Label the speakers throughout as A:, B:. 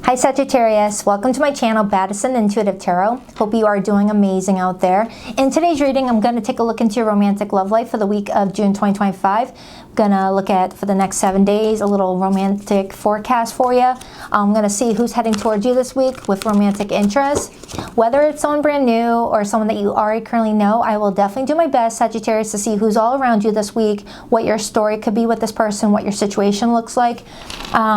A: Hi Sagittarius, welcome to my channel Baddison Intuitive Tarot. Hope you are doing amazing out there. In today's reading, I'm going to take a look into your romantic love life for the week of June 2025. I'm going to look at, for the next 7 days, a little romantic forecast for you. I'm going to see who's heading towards you this week with romantic interest. Whether it's someone brand new or someone that you already currently know, I will definitely do my best, Sagittarius, to see who's all around you this week, what your story could be with this person, what your situation looks like.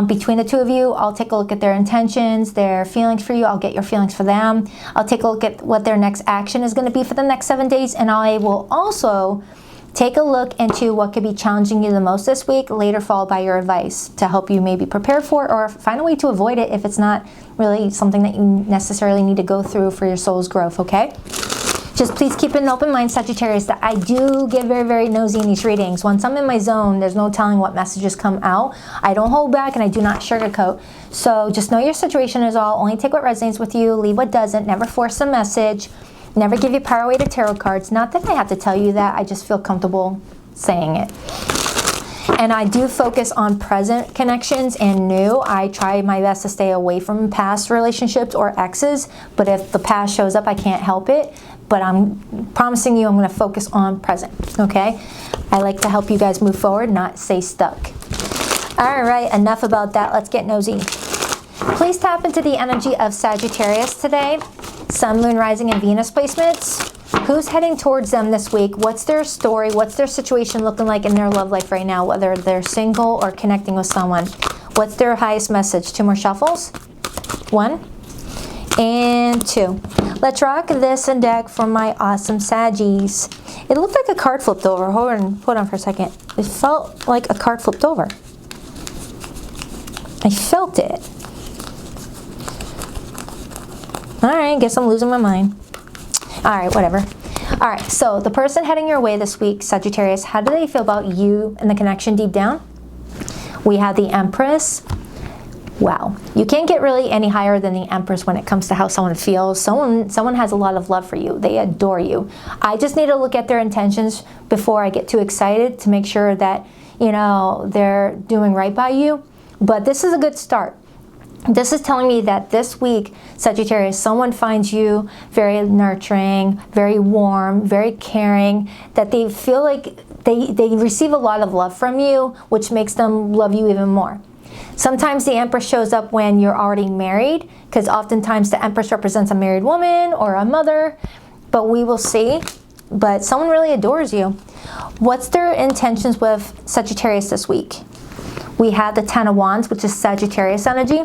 A: Between the two of you, I'll take a look at their intentions, their feelings for you. I'll get your feelings for them. I'll take a look at what their next action is going to be for the next 7 days, and I will also take a look into what could be challenging you the most this week, later followed by your advice to help you maybe prepare for or find a way to avoid it if it's not really something that you necessarily need to go through for your soul's growth, okay? Just please keep an open mind, Sagittarius, that I do get very, very nosy in these readings. Once I'm in my zone, there's no telling what messages come out. I don't hold back and I do not sugarcoat. So just know your situation is all. Only take what resonates with you, leave what doesn't. Never force a message. Never give your power away to tarot cards. Not that I have to tell you that. I just feel comfortable saying it. And I do focus on present connections and new. I try my best to stay away from past relationships or exes. But if the past shows up, I can't help it. But I'm promising you I'm going to focus on present, okay? I like to help you guys move forward, not stay stuck. All right, enough about that. Let's get nosy. Please tap into the energy of Sagittarius today. Sun, Moon, Rising, and Venus placements. Who's heading towards them this week? What's their story? What's their situation looking like in their love life right now, whether they're single or connecting with someone? What's their highest message? 2 more shuffles. 1 and 2. Let's rock this and deck for my awesome Saggies. It looked like a card flipped over. Hold on for a second. It felt like a card flipped over. I felt it. Alright, guess I'm losing my mind. Alright, whatever. Alright, so the person heading your way this week, Sagittarius, how do they feel about you and the connection deep down? We have the Empress. Wow, you can't get really any higher than the Empress when it comes to how someone feels. Someone has a lot of love for you. They adore you. I just need to look at their intentions before I get too excited to make sure that, you know, they're doing right by you. But this is a good start. This is telling me that this week, Sagittarius, someone finds you very nurturing, very warm, very caring, that they feel like they receive a lot of love from you, which makes them love you even more. Sometimes the Empress shows up when you're already married, because oftentimes the Empress represents a married woman or a mother, but we will see. But someone really adores you. What's their intentions with Sagittarius this week? We have the 10 of Wands, which is Sagittarius energy.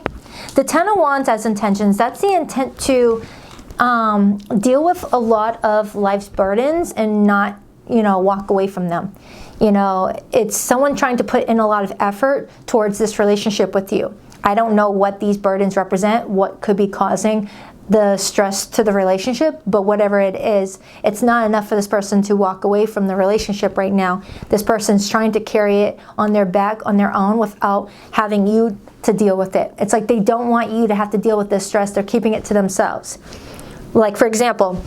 A: The 10 of Wands as intentions, that's the intent to deal with a lot of life's burdens and not, you know, walk away from them. You know, it's someone trying to put in a lot of effort towards this relationship with you. I don't know what these burdens represent, what could be causing the stress to the relationship, but whatever it is, it's not enough for this person to walk away from the relationship right now. This person's trying to carry it on their back, on their own, without having you to deal with it. It's like they don't want you to have to deal with this stress. They're keeping it to themselves. Like, for example,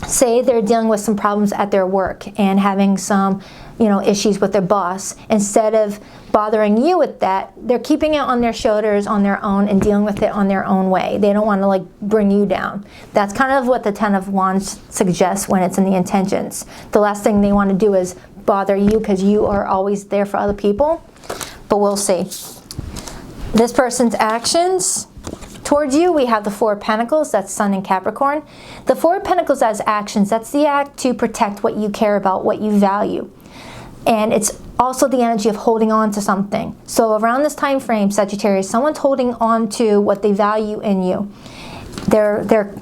A: say they're dealing with some problems at their work and having some, you know, issues with their boss. Instead of bothering you with that, they're keeping it on their shoulders on their own and dealing with it on their own way. They don't want to like bring you down. That's kind of what the 10 of Wands suggests when it's in the intentions. The last thing they want to do is bother you because you are always there for other people. But we'll see. This person's actions towards you, we have the 4 of Pentacles, that's Sun and Capricorn. The 4 of Pentacles as actions, that's the act to protect what you care about, what you value. And it's also the energy of holding on to something. So around this time frame, Sagittarius, someone's holding on to what they value in you. They're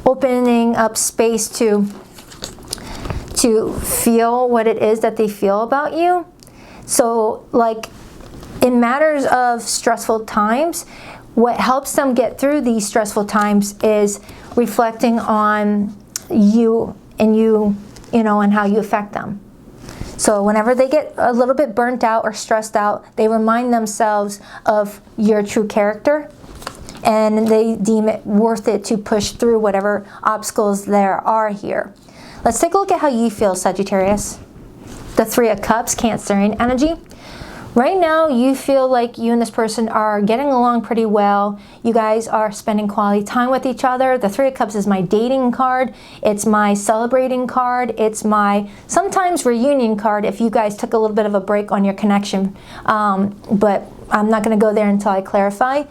A: opening up space to feel what it is that they feel about you. So like in matters of stressful times, what helps them get through these stressful times is reflecting on you and you know, and how you affect them. So whenever they get a little bit burnt out or stressed out, they remind themselves of your true character, and they deem it worth it to push through whatever obstacles there are here. Let's take a look at how you feel, Sagittarius. The 3 of Cups, Cancerian energy. Right now, you feel like you and this person are getting along pretty well. You guys are spending quality time with each other. The Three of Cups is my dating card. It's my celebrating card. It's my sometimes reunion card if you guys took a little bit of a break on your connection. But I'm not going to go there until I clarify.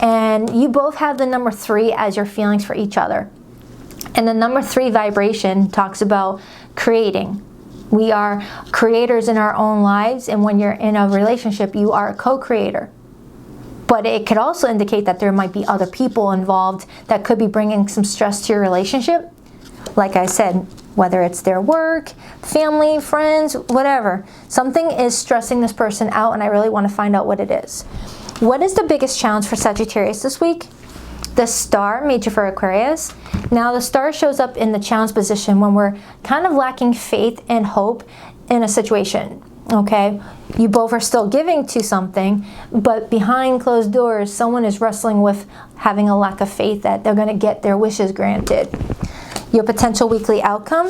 A: And you both have the number 3 as your feelings for each other. And the number 3 vibration talks about creating. We are creators in our own lives, and when you're in a relationship, you are a co-creator. But it could also indicate that there might be other people involved that could be bringing some stress to your relationship. Like I said, whether it's their work, family, friends, whatever. Something is stressing this person out, and I really want to find out what it is. What is the biggest challenge for Sagittarius this week? The star, major for Aquarius. Now the star shows up in the challenge position when we're kind of lacking faith and hope in a situation, okay? You both are still giving to something, but behind closed doors, someone is wrestling with having a lack of faith that they're gonna get their wishes granted. Your potential weekly outcome.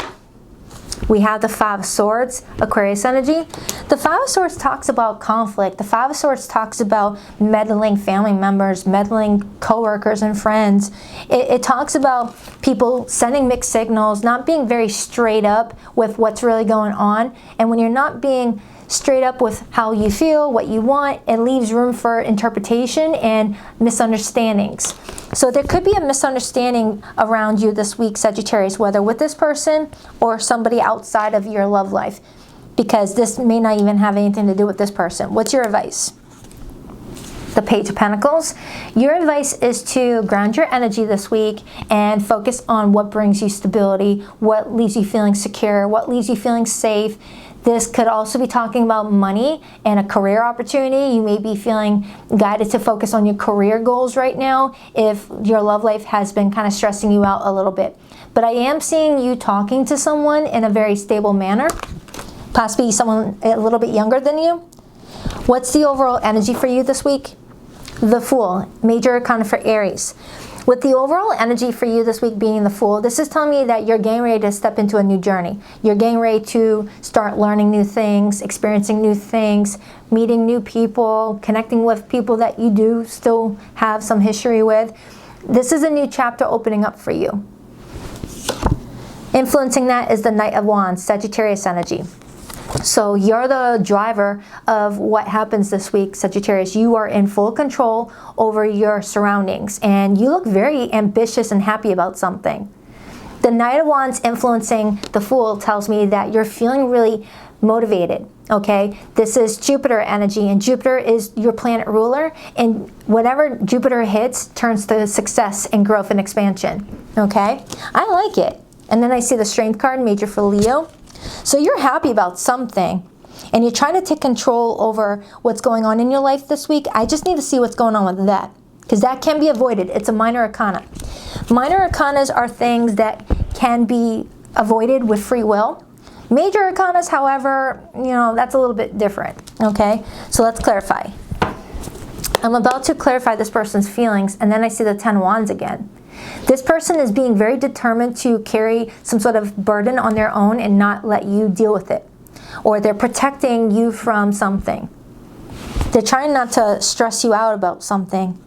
A: We have the Five of Swords, Aquarius energy. The Five of Swords talks about conflict. The Five of Swords talks about meddling family members, meddling coworkers and friends. It talks about people sending mixed signals, not being very straight up with what's really going on. And when you're not being straight up with how you feel, what you want, it leaves room for interpretation and misunderstandings. So there could be a misunderstanding around you this week, Sagittarius, whether with this person or somebody outside of your love life, because this may not even have anything to do with this person. What's your advice? The Page of Pentacles. Your advice is to ground your energy this week and focus on what brings you stability, what leaves you feeling secure, what leaves you feeling safe. This could also be talking about money and a career opportunity. You may be feeling guided to focus on your career goals right now if your love life has been kind of stressing you out a little bit. But I am seeing you talking to someone in a very stable manner, possibly someone a little bit younger than you. What's the overall energy for you this week? The Fool, major arcana for Aries. With the overall energy for you this week being the Fool, this is telling me that you're getting ready to step into a new journey. You're getting ready to start learning new things, experiencing new things, meeting new people, connecting with people that you do still have some history with. This is a new chapter opening up for you. Influencing that is the Knight of Wands, Sagittarius energy. So you're the driver of what happens this week, Sagittarius. You are in full control over your surroundings, and you look very ambitious and happy about something. The Knight of Wands influencing the Fool tells me that you're feeling really motivated, okay? This is Jupiter energy, and Jupiter is your planet ruler, and whatever Jupiter hits turns to success and growth and expansion, okay? I like it. And then I see the Strength card, major for Leo. So you're happy about something, and you're trying to take control over what's going on in your life this week. I just need to see what's going on with that, because that can be avoided. It's a minor arcana. Minor arcanas are things that can be avoided with free will. Major arcanas, however, that's a little bit different, okay? So let's clarify. I'm about to clarify this person's feelings, and then I see the 10 Wands again. This person is being very determined to carry some sort of burden on their own and not let you deal with it. Or they're protecting you from something. They're trying not to stress you out about something.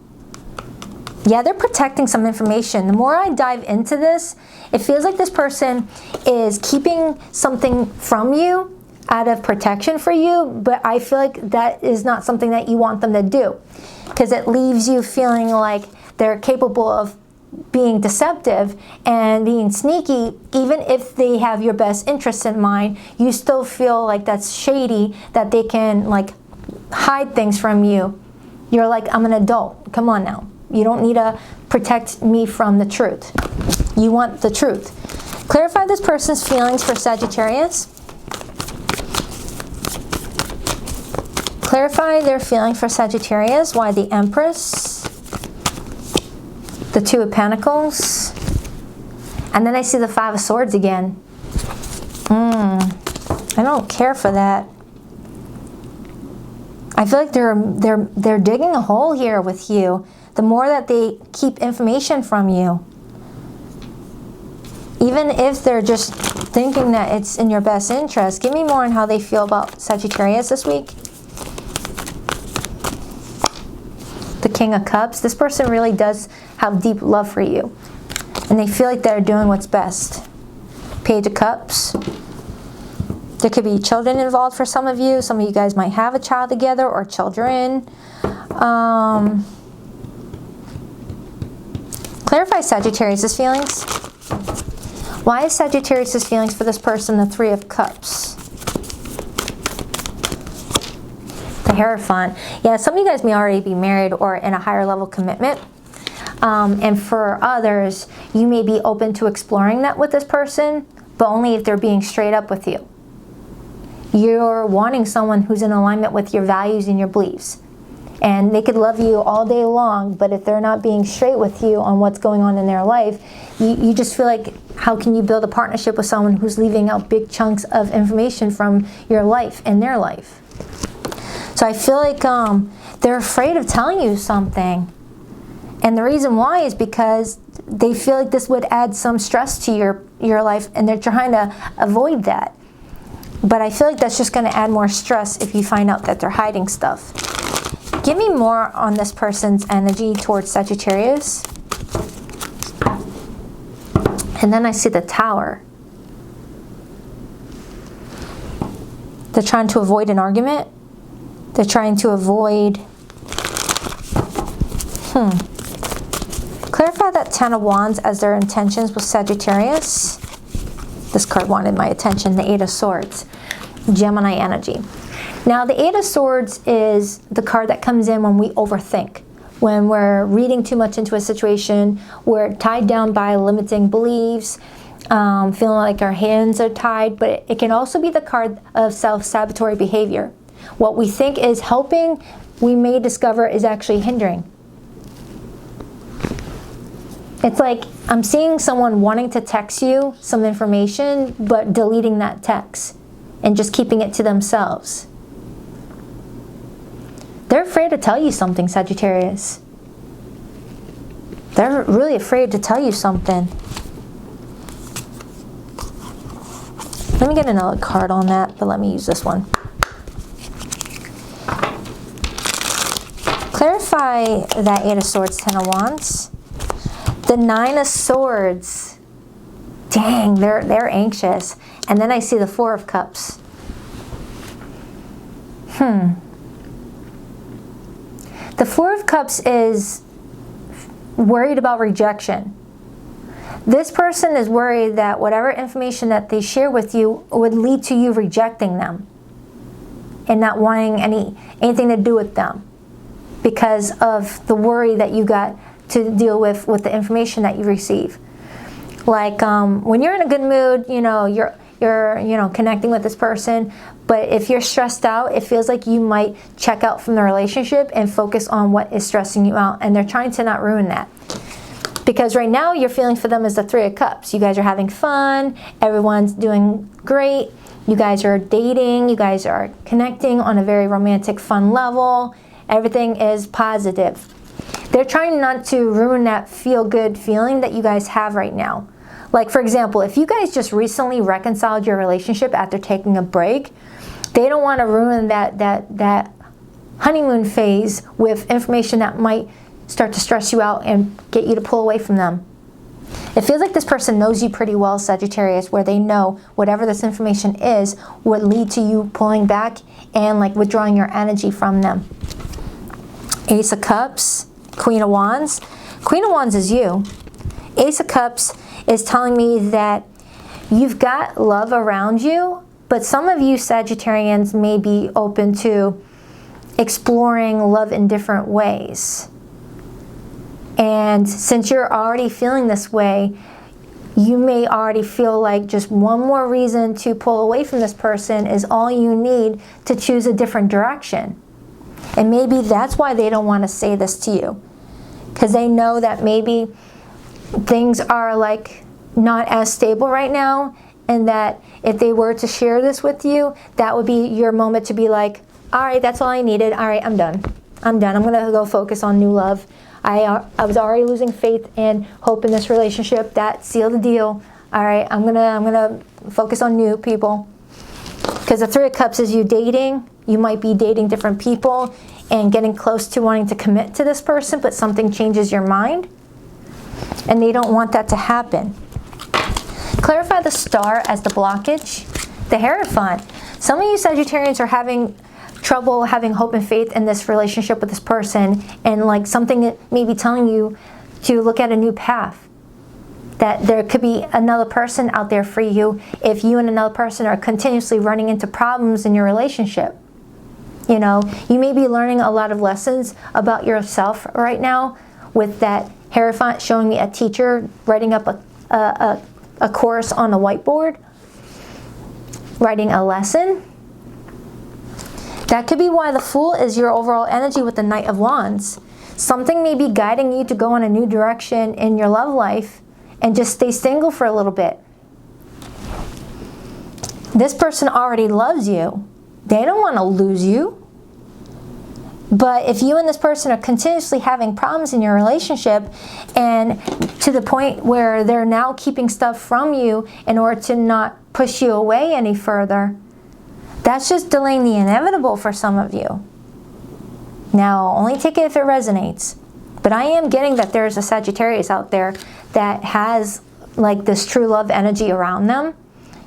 A: Yeah, they're protecting some information. The more I dive into this, it feels like this person is keeping something from you out of protection for you, but I feel like that is not something that you want them to do, because it leaves you feeling like they're capable of being deceptive and being sneaky. Even if they have your best interests in mind, you still feel like that's shady, that they can like hide things from you. You're like, I'm an adult, come on now. You don't need to protect me from the truth. You want the truth. Clarify this person's feelings for Sagittarius. Clarify their feeling for Sagittarius. Why the Empress? The Two of Pentacles. And then I see the Five of Swords again. I don't care for that. I feel like they're digging a hole here with you. The more that they keep information from you, even if they're just thinking that it's in your best interest. Give me more on how they feel about Sagittarius this week. the King of Cups. This person really does have deep love for you. And they feel like they're doing what's best. Page of Cups. There could be children involved for some of you. Some of you guys might have a child together or children. Clarify Sagittarius' feelings. Why is Sagittarius' feelings for this person the Three of Cups? The Hierophant. Yeah, some of you guys may already be married or in a higher level commitment. And for others, you may be open to exploring that with this person, but only if they're being straight up with you. You're wanting someone who's in alignment with your values and your beliefs. And they could love you all day long, but if they're not being straight with you on what's going on in their life, you just feel like, how can you build a partnership with someone who's leaving out big chunks of information from your life and their life? So I feel like they're afraid of telling you something. And the reason why is because they feel like this would add some stress to your life, and they're trying to avoid that. But I feel like that's just going to add more stress if you find out that they're hiding stuff. Give me more on this person's energy towards Sagittarius. And then I see the Tower. They're trying to avoid an argument. They're trying to avoid... Clarify that Ten of Wands as their intentions with Sagittarius. This card wanted my attention. The Eight of Swords. Gemini energy. Now, the Eight of Swords is the card that comes in when we overthink. When we're reading too much into a situation, we're tied down by limiting beliefs, feeling like our hands are tied, but it can also be the card of self-sabotatory behavior. What we think is helping, we may discover is actually hindering. It's like I'm seeing someone wanting to text you some information, but deleting that text and just keeping it to themselves. They're afraid to tell you something, Sagittarius. They're really afraid to tell you something. Let me get another card on that, but let me use this one. Clarify that Eight of Swords, Ten of Wands. The Nine of Swords. Dang, they're anxious. And then I see the Four of Cups. The Four of Cups is worried about rejection. This person is worried that whatever information that they share with you would lead to you rejecting them and not wanting anything to do with them because of the worry that you got to deal with the information that you receive. Like when you're in a good mood, you're connecting with this person, but if you're stressed out, it feels like you might check out from the relationship and focus on what is stressing you out, and they're trying to not ruin that. Because right now, your feeling for them is the Three of Cups. You guys are having fun, everyone's doing great, you guys are dating, you guys are connecting on a very romantic, fun level, everything is positive. They're trying not to ruin that feel-good feeling that you guys have right now. Like, for example, if you guys just recently reconciled your relationship after taking a break, they don't want to ruin that honeymoon phase with information that might start to stress you out and get you to pull away from them. It feels like this person knows you pretty well, Sagittarius, where they know whatever this information is would lead to you pulling back and like withdrawing your energy from them. Ace of Cups, Queen of Wands. Queen of Wands is you. Ace of Cups is telling me that you've got love around you, but some of you Sagittarians may be open to exploring love in different ways. And since you're already feeling this way, you may already feel like just one more reason to pull away from this person is all you need to choose a different direction. And maybe that's why they don't want to say this to you, because they know that maybe things are like not as stable right now, and that if they were to share this with you, that would be your moment to be like, all right, that's all I needed. All right, I'm done. I'm going to go focus on new love. I was already losing faith and hope in this relationship. That sealed the deal. All right, I'm gonna focus on new people. Because the Three of Cups is you dating. You might be dating different people, and getting close to wanting to commit to this person, but something changes your mind, and they don't want that to happen. Clarify the Star as the blockage. The Hierophant. Some of you Sagittarians are having trouble having hope and faith in this relationship with this person, and like something that may be telling you to look at a new path. That there could be another person out there for you if you and another person are continuously running into problems in your relationship. You know, you may be learning a lot of lessons about yourself right now with that Hierophant showing me a teacher writing up a course on a whiteboard, writing a lesson. That could be why the Fool is your overall energy with the Knight of Wands. Something may be guiding you to go in a new direction in your love life and just stay single for a little bit. This person already loves you. They don't want to lose you. But if you and this person are continuously having problems in your relationship, and to the point where they're now keeping stuff from you in order to not push you away any further, that's just delaying the inevitable for some of you. Now, only take it if it resonates. But I am getting that there's a Sagittarius out there that has like this true love energy around them.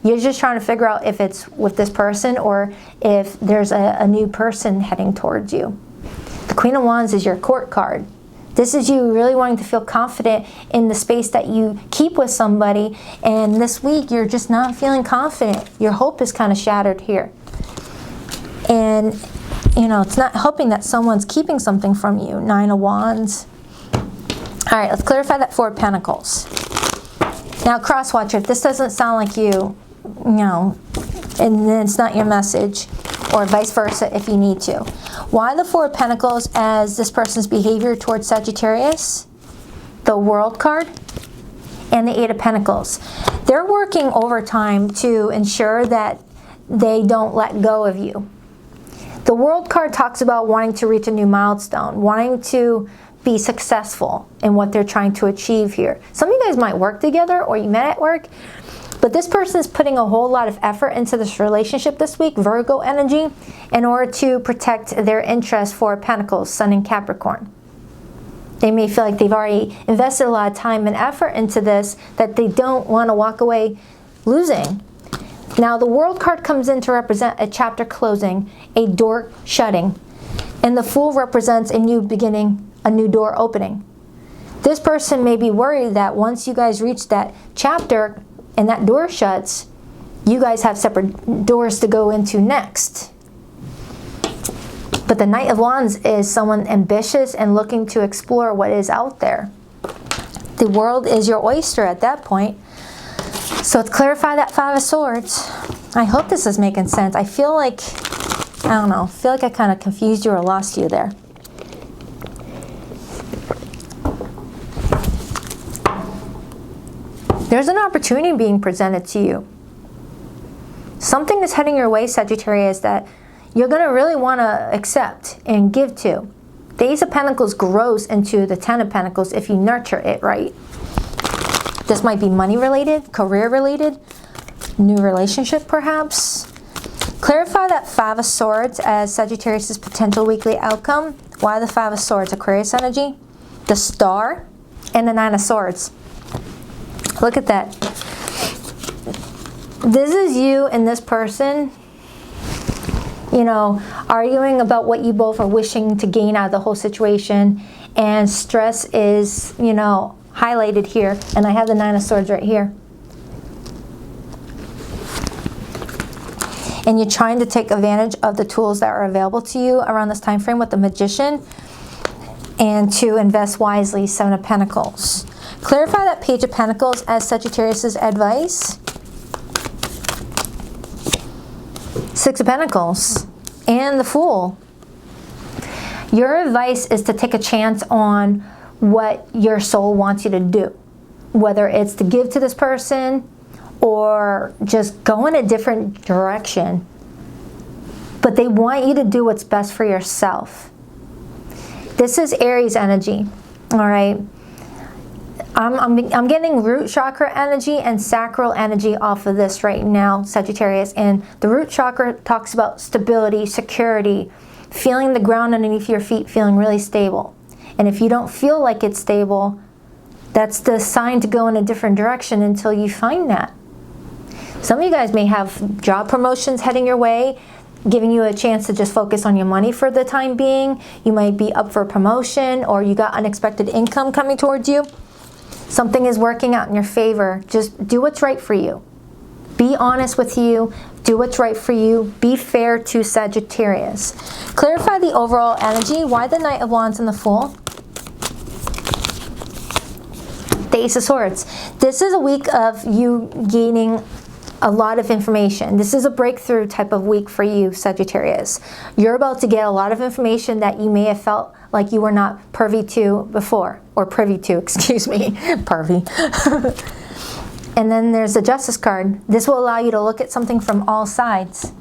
A: You're just trying to figure out if it's with this person or if there's a new person heading towards you. The Queen of Wands is your Court card. This is you really wanting to feel confident in the space that you keep with somebody, and this week you're just not feeling confident. Your hope is kind of shattered here. And, you know, it's not helping that someone's keeping something from you. Nine of Wands. All right, let's clarify that Four of Pentacles. Now, Crosswatcher, if this doesn't sound like you know, and then it's not your message, or vice versa if you need to. Why the Four of Pentacles as this person's behavior towards Sagittarius? The World card and the Eight of Pentacles. They're working overtime to ensure that they don't let go of you. The World card talks about wanting to reach a new milestone, wanting to be successful in what they're trying to achieve here. Some of you guys might work together or you met at work, but this person is putting a whole lot of effort into this relationship this week, Virgo energy, in order to protect their interest for Pentacles, Sun and Capricorn. They may feel like they've already invested a lot of time and effort into this that they don't want to walk away losing. Now, the World card comes in to represent a chapter closing, a door shutting, and the Fool represents a new beginning, a new door opening. This person may be worried that once you guys reach that chapter and that door shuts, you guys have separate doors to go into next. But the Knight of Wands is someone ambitious and looking to explore what is out there. The world is your oyster at that point. So let's clarify that Five of Swords. I hope this is making sense. I feel like, I don't know, I feel like I kind of confused you or lost you there. There's an opportunity being presented to you. Something is heading your way, Sagittarius, that you're going to really want to accept and give to. The Ace of Pentacles grows into the Ten of Pentacles if you nurture it right. This might be money related, career related, new relationship perhaps. Clarify that Five of Swords as Sagittarius' potential weekly outcome. Why the Five of Swords? Aquarius energy, the Star, and the Nine of Swords. Look at that. This is you and this person, you know, arguing about what you both are wishing to gain out of the whole situation. And stress is, you know, highlighted here. And I have the Nine of Swords right here. And you're trying to take advantage of the tools that are available to you around this time frame with the Magician. And to invest wisely, Seven of Pentacles. Clarify that Page of Pentacles as Sagittarius' advice. Six of Pentacles and the Fool. Your advice is to take a chance on what your soul wants you to do. Whether it's to give to this person or just go in a different direction. But they want you to do what's best for yourself. This is Aries energy, all right? I'm getting root chakra energy and sacral energy off of this right now, Sagittarius. And the root chakra talks about stability, security, feeling the ground underneath your feet feeling really stable. And if you don't feel like it's stable, that's the sign to go in a different direction until you find that. Some of you guys may have job promotions heading your way, giving you a chance to just focus on your money for the time being. You might be up for a promotion, or you got unexpected income coming towards you. Something is working out in your favor. Just do what's right for you. Be honest with you. Do what's right for you. Be fair to Sagittarius. Clarify the overall energy. Why the Knight of Wands and the Fool? The Ace of Swords. This is a week of you gaining a lot of information. This is a breakthrough type of week for you, Sagittarius. You're about to get a lot of information that you may have felt like you were not privy to before, or privy to, excuse me, pervy. And then there's the Justice card. This will allow you to look at something from all sides.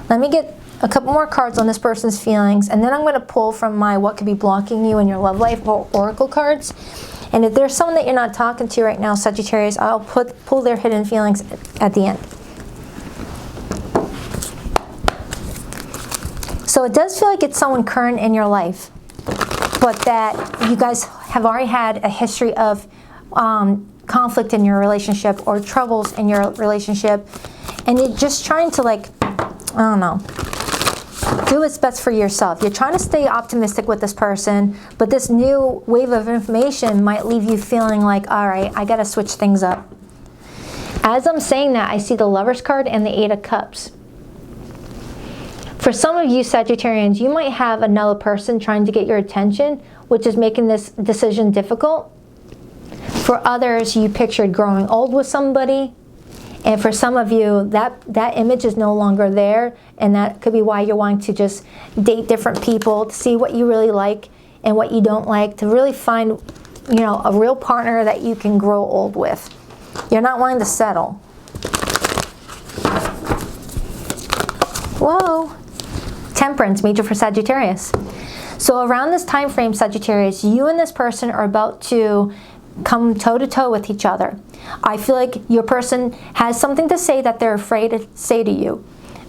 A: Let me get a couple more cards on this person's feelings, and then I'm going to pull from my What Could Be Blocking You in Your Love Life Oracle cards. And if there's someone that you're not talking to right now, Sagittarius, I'll pull their hidden feelings at the end. So it does feel like it's someone current in your life, but that you guys have already had a history of conflict in your relationship or troubles in your relationship, and you're just trying to, like, I don't know, do what's best for yourself. You're trying to stay optimistic with this person, but this new wave of information might leave you feeling like, all right, I gotta switch things up. As I'm saying that, I see the Lovers card and the Eight of Cups. For some of you Sagittarians, you might have another person trying to get your attention, which is making this decision difficult. For others, you pictured growing old with somebody. And for some of you, that image is no longer there, and that could be why you're wanting to just date different people, to see what you really like and what you don't like, to really find, you know, a real partner that you can grow old with. You're not wanting to settle. Whoa. Temperance, major for Sagittarius. So around this time frame, Sagittarius, you and this person are about to come toe-to-toe with each other. I feel like your person has something to say that they're afraid to say to you,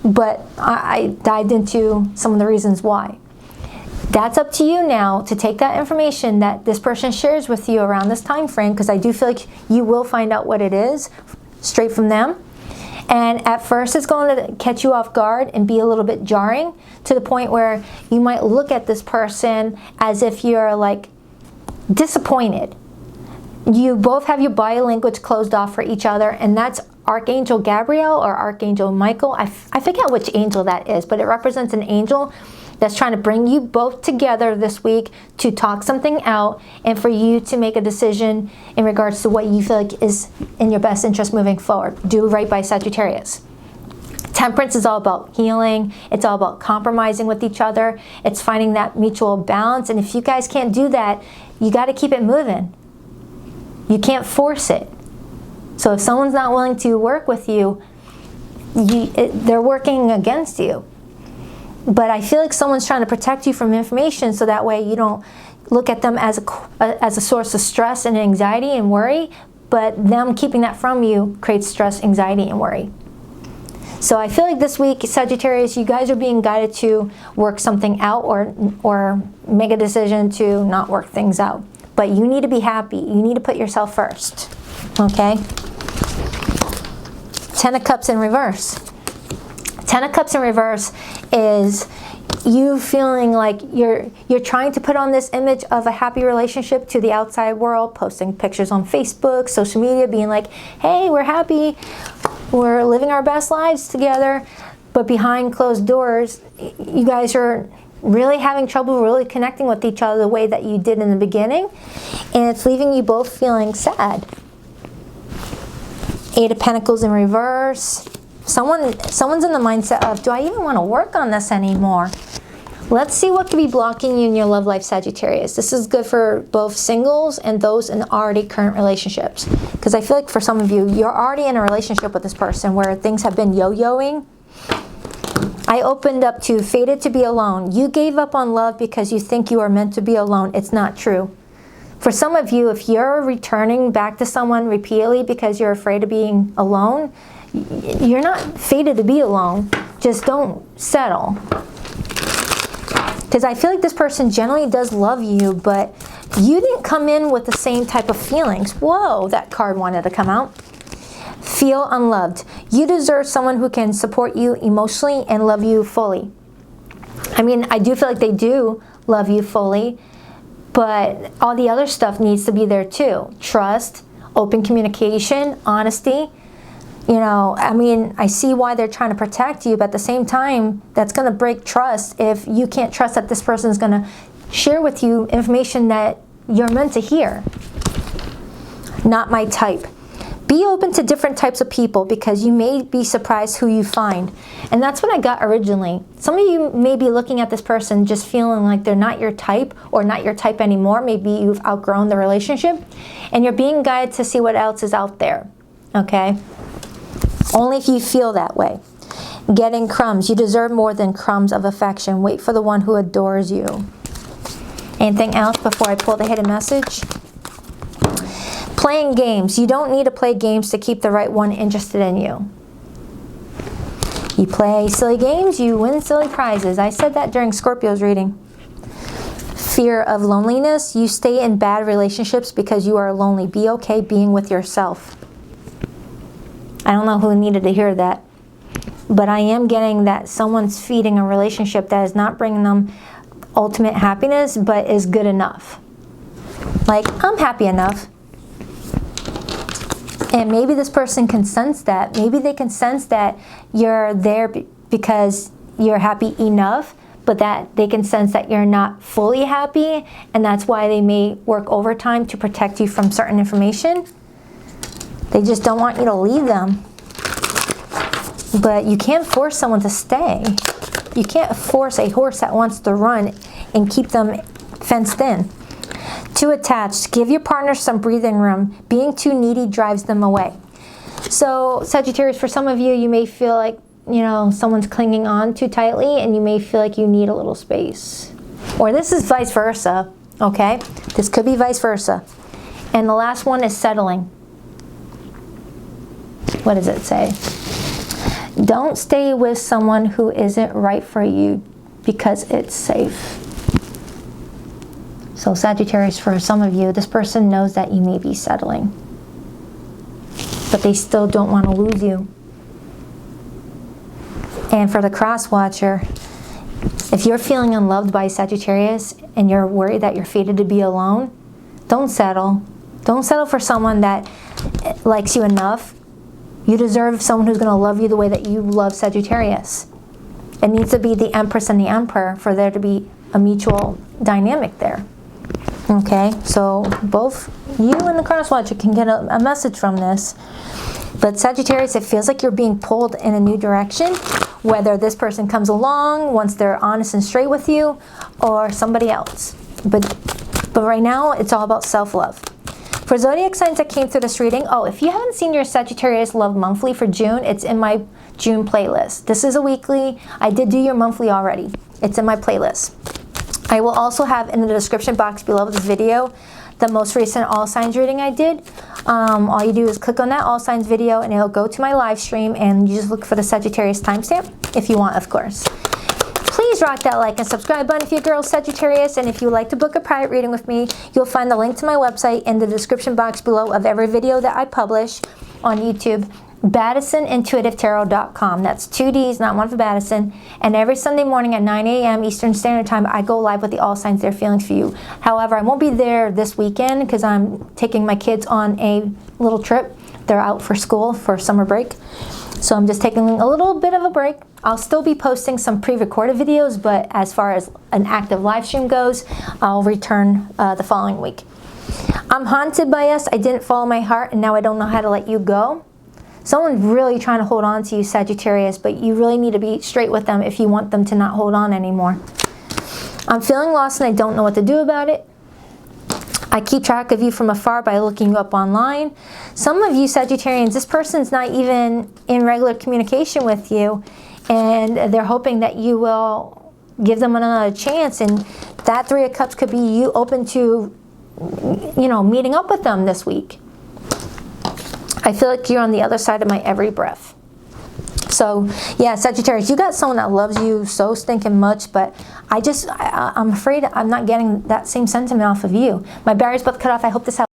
A: but I dived into some of the reasons why. That's up to you now to take that information that this person shares with you around this time frame, because I do feel like you will find out what it is straight from them. And at first it's going to catch you off guard and be a little bit jarring, to the point where you might look at this person as if you're like disappointed. You both have your body language closed off for each other, and that's Archangel Gabriel or Archangel Michael. I forget which angel that is, but it represents an angel that's trying to bring you both together this week to talk something out and for you to make a decision in regards to what you feel like is in your best interest moving forward. Do right by Sagittarius. Temperance is all about healing. It's all about compromising with each other. It's finding that mutual balance. And if you guys can't do that, you got to keep it moving. You can't force it. So if someone's not willing to work with you, they're working against you. But I feel like someone's trying to protect you from information, so that way you don't look at them as a source of stress and anxiety and worry, but them keeping that from you creates stress, anxiety, and worry. So I feel like this week, Sagittarius, you guys are being guided to work something out or make a decision to not work things out. But you need to be happy. You need to put yourself first. Okay? Ten of Cups in reverse. Ten of Cups in reverse is you feeling like you're trying to put on this image of a happy relationship to the outside world, posting pictures on Facebook, social media, being like, hey, we're happy, we're living our best lives together. But behind closed doors, you guys are really having trouble really connecting with each other the way that you did in the beginning, and it's leaving you both feeling sad. Eight of Pentacles in reverse. Someone's in the mindset of, do I even want to work on this anymore? Let's see what could be blocking you in your love life, Sagittarius. This is good for both singles and those in already current relationships, because I feel like for some of you, you're already in a relationship with this person where things have been yo-yoing. I opened up to fated to be alone. You gave up on love because you think you are meant to be alone. It's not true. For some of you, if you're returning back to someone repeatedly because you're afraid of being alone, you're not fated to be alone. Just don't settle. Because I feel like this person generally does love you, but you didn't come in with the same type of feelings. Whoa, that card wanted to come out. Feel unloved. You deserve someone who can support you emotionally and love you fully. I mean, I do feel like they do love you fully, but all the other stuff needs to be there too. Trust, open communication, honesty. You know, I mean, I see why they're trying to protect you, but at the same time, that's going to break trust if you can't trust that this person is going to share with you information that you're meant to hear. Not my type. Be open to different types of people because you may be surprised who you find. And that's what I got originally. Some of you may be looking at this person just feeling like they're not your type or not your type anymore. Maybe you've outgrown the relationship and you're being guided to see what else is out there. Okay? Only if you feel that way. Getting crumbs. You deserve more than crumbs of affection. Wait for the one who adores you. Anything else before I pull the hidden message? Playing games. You don't need to play games to keep the right one interested in you. You play silly games, you win silly prizes. I said that during Scorpio's reading. Fear of loneliness. You stay in bad relationships because you are lonely. Be okay being with yourself. I don't know who needed to hear that, but I am getting that someone's feeding a relationship that is not bringing them ultimate happiness, but is good enough. Like, I'm happy enough. And maybe this person can sense that. Maybe they can sense that you're there because you're happy enough, but that they can sense that you're not fully happy, and that's why they may work overtime to protect you from certain information. They just don't want you to leave them. But you can't force someone to stay. You can't force a horse that wants to run and keep them fenced in. Too attached. Give your partner some breathing room. Being too needy drives them away. So, Sagittarius, for some of you, you may feel like, you know, someone's clinging on too tightly and you may feel like you need a little space. Or this is vice versa, okay? This could be vice versa. And the last one is settling. What does it say? Don't stay with someone who isn't right for you because it's safe. So Sagittarius, for some of you, this person knows that you may be settling, but they still don't want to lose you. And for the cross watcher, if you're feeling unloved by Sagittarius and you're worried that you're fated to be alone, don't settle. Don't settle for someone that likes you enough. You deserve someone who's going to love you the way that you love Sagittarius. It needs to be the Empress and the Emperor for there to be a mutual dynamic there. Okay, so both you and the cross watcher can get a message from this. But Sagittarius, it feels like you're being pulled in a new direction, whether this person comes along once they're honest and straight with you, or somebody else. But right now, it's all about self-love. For zodiac signs that came through this reading, if you haven't seen your Sagittarius Love Monthly for June, it's in my June playlist. This is a weekly. I did do your monthly already. It's in my playlist. I will also have in the description box below this video the most recent all signs reading I did. All you do is click on that all signs video and it'll go to my live stream, and you just look for the Sagittarius timestamp if you want, of course. Please rock that like and subscribe button if you're girl Sagittarius, and if you would like to book a private reading with me, you'll find the link to my website in the description box below of every video that I publish on YouTube. BaddisonIntuitiveTarot.com. That's 2 D's, not one for Baddison. And every Sunday morning at 9 a.m. Eastern Standard Time, I go live with the all signs, their feelings for you. However, I won't be there this weekend because I'm taking my kids on a little trip. They're out for school for summer break. So I'm just taking a little bit of a break. I'll still be posting some pre-recorded videos, but as far as an active live stream goes, I'll return the following week. I'm haunted by us. I didn't follow my heart, and now I don't know how to let you go. Someone's really trying to hold on to you, Sagittarius, but you really need to be straight with them if you want them to not hold on anymore. I'm feeling lost and I don't know what to do about it. I keep track of you from afar by looking you up online. Some of you Sagittarians, this person's not even in regular communication with you, and they're hoping that you will give them another chance, and that 3 of Cups could be you open to, you know, meeting up with them this week. I feel like you're on the other side of my every breath. So yeah, Sagittarius, you got someone that loves you so stinking much, but I'm afraid I'm not getting that same sentiment off of you. My barrier's about to cut off. I hope this helps.